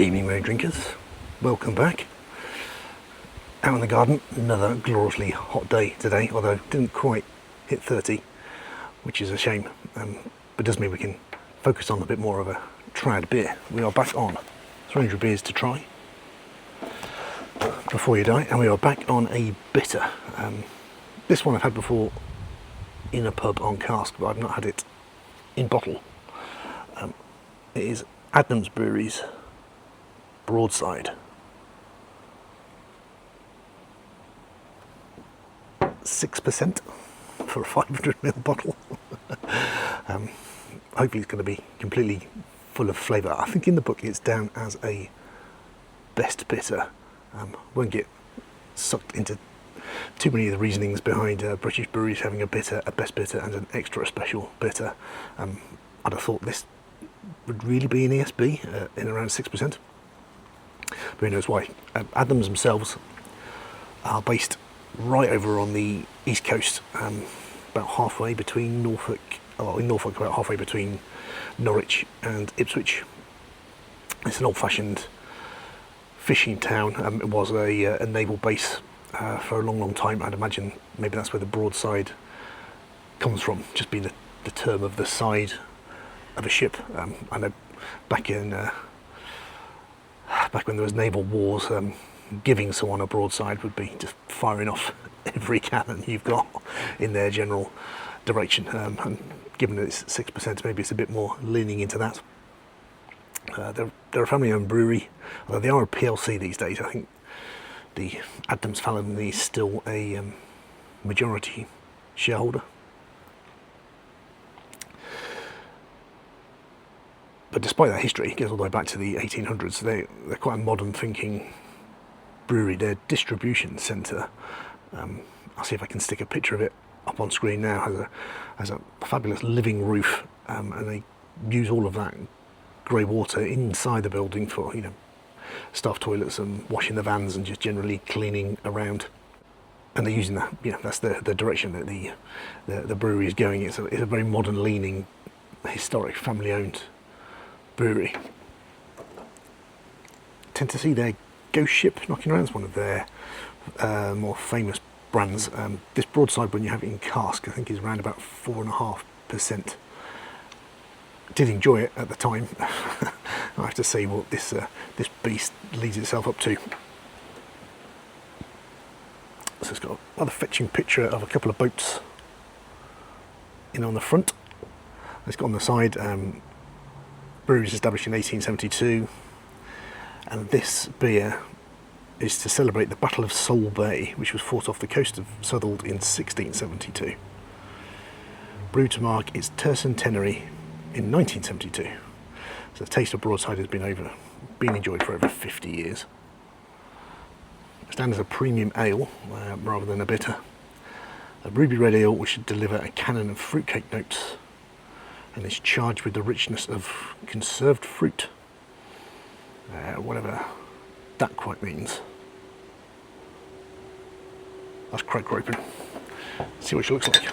Evening Road drinkers, welcome back. Out in the garden, another gloriously hot day today, although it didn't quite hit 30, which is a shame, but does mean we can focus on a bit more of a trad beer. We are back on 300 beers to try before you die, and we are back on a bitter. This one I've had before in a pub on cask, but I've not had it in bottle. It is Adnams Brewery's Broadside. 6% for a 500ml bottle. Hopefully it's going to be completely full of flavour. I think in the book it's down as a best bitter. Won't get sucked into too many of the reasonings behind British breweries having a bitter, a best bitter and an extra special bitter. I'd have thought this would really be an ESB in around 6%. But who knows why. Adnams themselves are based right over on the east coast, about halfway between Norfolk, in Norfolk about halfway between Norwich and Ipswich. It's an old-fashioned fishing town. It was a naval base for a long time. I'd imagine maybe that's where the broadside comes from, just being the term of the side of a ship. I know back when there was naval wars, giving someone a broadside would be just firing off every cannon you've got in their general direction. And given that it's 6%, maybe it's a bit more leaning into that. They're a family-owned brewery, although they are a PLC these days. I think the Adnams family is still a majority shareholder. But despite that history, it goes all the way back to the 1800s. They're quite a modern thinking brewery. Their distribution centre, I'll see if I can stick a picture of it up on screen now, has a fabulous living roof, and they use all of that grey water inside the building for, staff toilets and washing the vans and just generally cleaning around. And they're using that, that's the direction that the brewery is going. It's a very modern leaning, historic, family owned brewery. Tend to see their ghost ship knocking around. It's one of their more famous brands. This broadside, when you have it in cask, I think is around about 4.5%. Did enjoy it at the time. I have to see what this beast leads itself up to. So it's got a rather fetching picture of a couple of boats in on the front. It's got on the side, brewery was established in 1872, and this beer is to celebrate the Battle of Sole Bay, which was fought off the coast of Southwold in 1672. Brewed to mark its tercentenary in 1972. So the taste of Broadside has been enjoyed for over 50 years. It stands as a premium ale rather than a bitter. A ruby red ale which should deliver a canon of fruitcake notes, and is charged with the richness of conserved fruit, whatever that quite means. Let's crack her open, see what she looks like.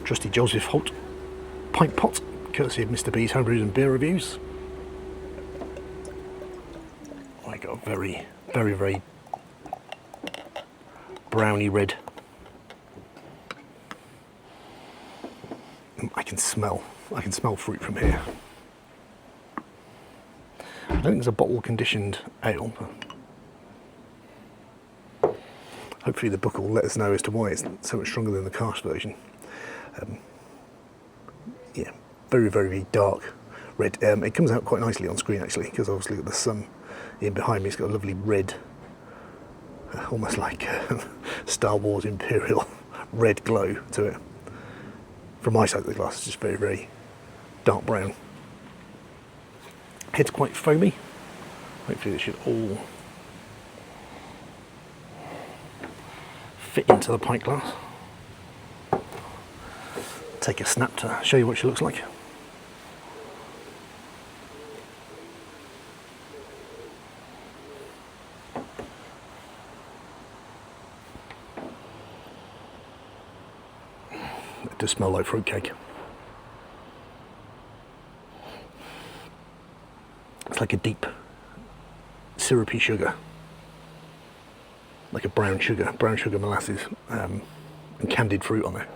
Trusty Joseph Holt pint pot, courtesy of Mr. B's Homebrews and Beer Reviews. I got a very, very, very browny red. I can smell fruit from here. I don't think it's a bottle conditioned ale, but hopefully the book will let us know as to why it's so much stronger than the cask version. Very, very dark red. It comes out quite nicely on screen actually, because obviously got the sun in behind me. It's got a lovely red, almost like Star Wars Imperial red glow to it. From my side of the glass, it's just very, very dark brown. Head's quite foamy. Hopefully this should all fit into the pint glass. Take a snap to show you what she looks like. It does smell like fruitcake. It's like a deep syrupy sugar, like a brown sugar molasses, and candied fruit on there.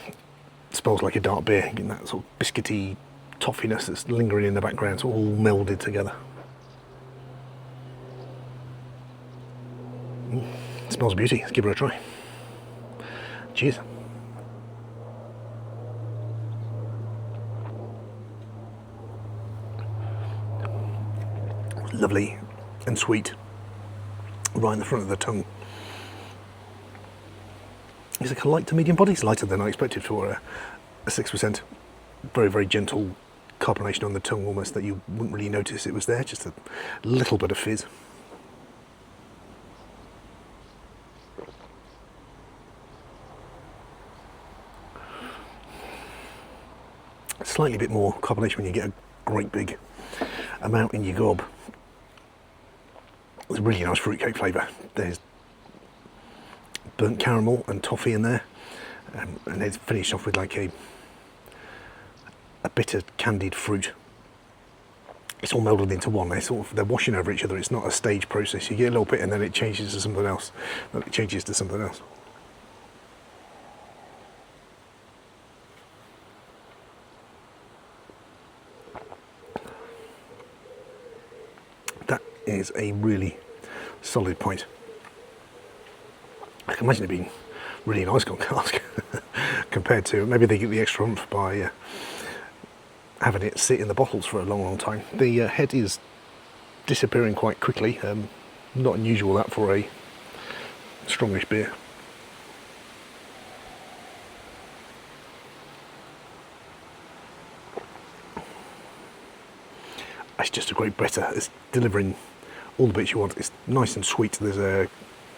It smells like a dark beer, getting that sort of biscuity toffiness that's lingering in the background. It's all melded together. It smells beauty. Let's give it a try. Cheers. Lovely and sweet, right in the front of the tongue. It's like a light to medium body. It's lighter than I expected for a 6%. Very, very gentle carbonation on the tongue, almost that you wouldn't really notice it was there. Just a little bit of fizz. Slightly bit more carbonation when you get a great big amount in your gob. It's a really nice fruitcake flavour. There's burnt caramel and toffee in there, and it's finished off with like a bitter candied fruit. It's all melded into one. They're washing over each other. It's not a stage process. You get a little bit and then it changes to something else. Then it changes to something else. That is a really solid pint. I can imagine it being really nice on cask compared to, maybe they get the extra oomph by having it sit in the bottles for a long, long time. The head is disappearing quite quickly. Not unusual that for a strongish beer. It's just a great bitter. It's delivering all the bits you want. It's nice and sweet. There's a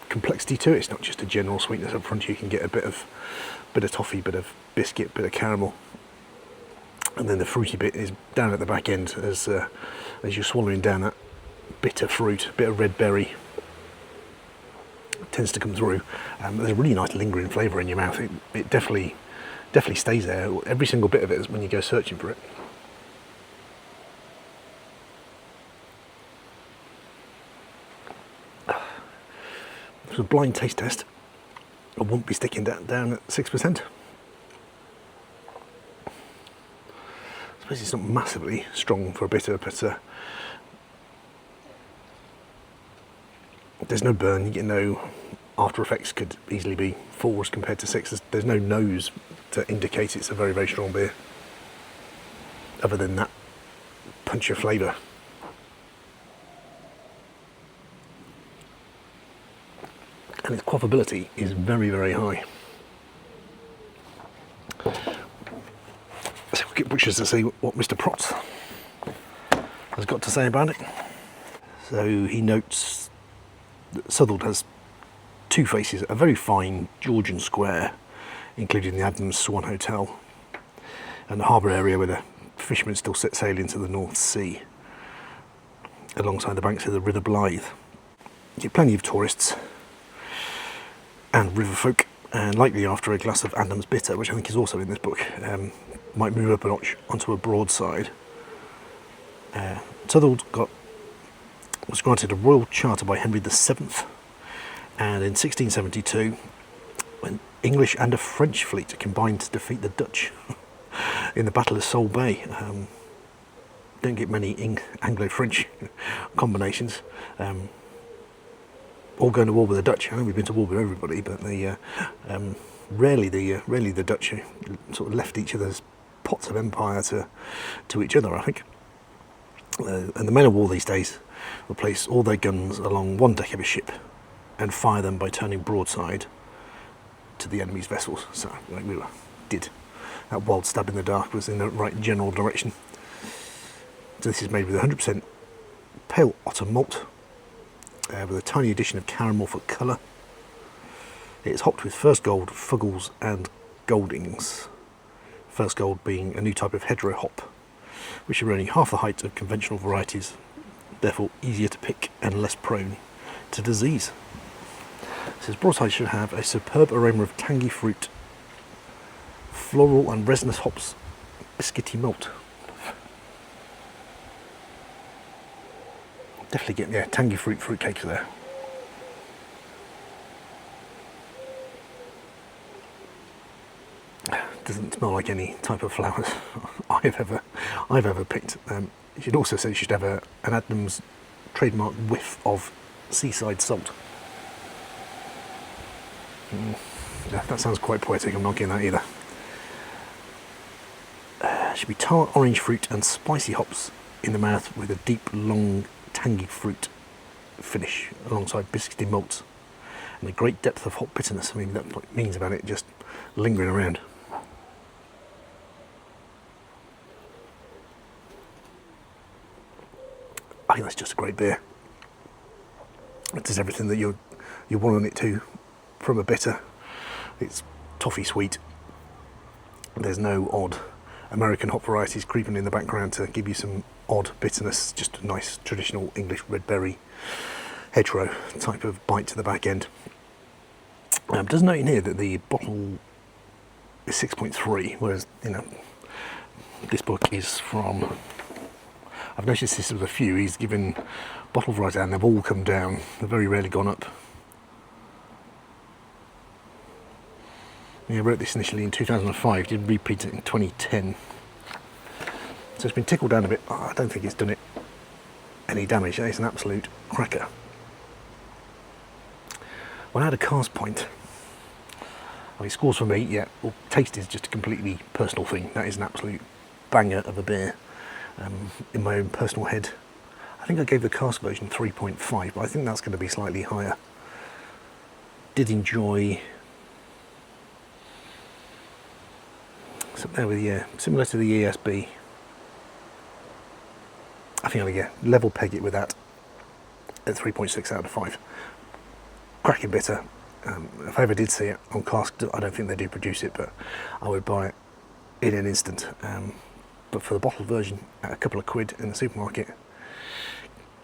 complexity to it. It's not just a general sweetness up front. You can get a bit of toffee, bit of biscuit, bit of caramel, and then the fruity bit is down at the back end as you're swallowing down that bitter fruit. A bit of red berry tends to come through. There's a really nice lingering flavour in your mouth. It definitely stays there. Every single bit of it is when you go searching for it. It's a blind taste test. I won't be sticking that down at 6%. I suppose it's not massively strong for a bitter, but there's no burn. You get no after effects. Could easily be 4s compared to 6s. There's no nose to indicate it's a very, very strong beer, other than that punch of flavour. And its quaffability is very, very high. So we'll get butchers to see what Mr. Protz has got to say about it. So he notes that Southwold has two faces, a very fine Georgian square, including the Adnams Swan Hotel, and the harbour area where the fishermen still set sail into the North Sea, alongside the banks of the River Blythe. You get plenty of tourists and river folk, and likely after a glass of Adnams Bitter, which I think is also in this book, might move up a notch onto a broadside. Southwold was granted a royal charter by Henry VII, and in 1672, when English and a French fleet combined to defeat the Dutch in the Battle of Sole Bay. Don't get many Anglo-French combinations. All going to war with the Dutch. I know we've been to war with everybody, but rarely the Dutch sort of left each other's pots of empire to each other, I think. And the men of war these days will place all their guns along one deck of a ship and fire them by turning broadside to the enemy's vessels. So like we did. That wild stab in the dark was in the right general direction. So this is made with 100% pale otter malt, with a tiny addition of caramel for colour. It's hopped with First Gold, Fuggles and Goldings. First Gold being a new type of hetero hop, which are only half the height of conventional varieties, therefore easier to pick and less prone to disease. It says Broadside should have a superb aroma of tangy fruit, floral and resinous hops, biscuity malt. Definitely get tangy fruit cakes there. Doesn't smell like any type of flowers I've ever picked. You should also say you should have an Adnams trademark whiff of seaside salt. Yeah, that sounds quite poetic. I'm not getting that either. Should be tart orange fruit and spicy hops in the mouth with a deep, long, tangy fruit finish alongside biscuity malts and a great depth of hop bitterness. I mean, that's what it means about it, just lingering around. I think that's just a great beer. It does everything that you want it to from a bitter. It's toffee sweet. There's no odd American hop varieties creeping in the background to give you some odd bitterness. Just a nice traditional English red berry hedgerow type of bite to the back end. Does note in here that the bottle is 6.3, whereas this book is from. I've noticed this with a few. He's given bottle variety and they've all come down. They've very rarely gone up. Yeah, I wrote this initially in 2005, did repeat it in 2010. So it's been tickled down a bit. I don't think it's done it any damage. It's an absolute cracker. When I had a cast point, I mean, scores for me, yeah, well, taste is just a completely personal thing. That is an absolute banger of a beer. In my own personal head, I think I gave the cast version 3.5, but I think that's going to be slightly higher. Did enjoy something with similar to the ESB. I think I'll level peg it with that at 3.6 out of 5. Cracking bitter. If I ever did see it on cask, I don't think they do produce it, but I would buy it in an instant. But for the bottled version, at a couple of quid in the supermarket,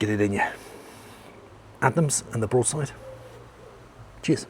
get it in you. Adnams and the Broadside. Cheers.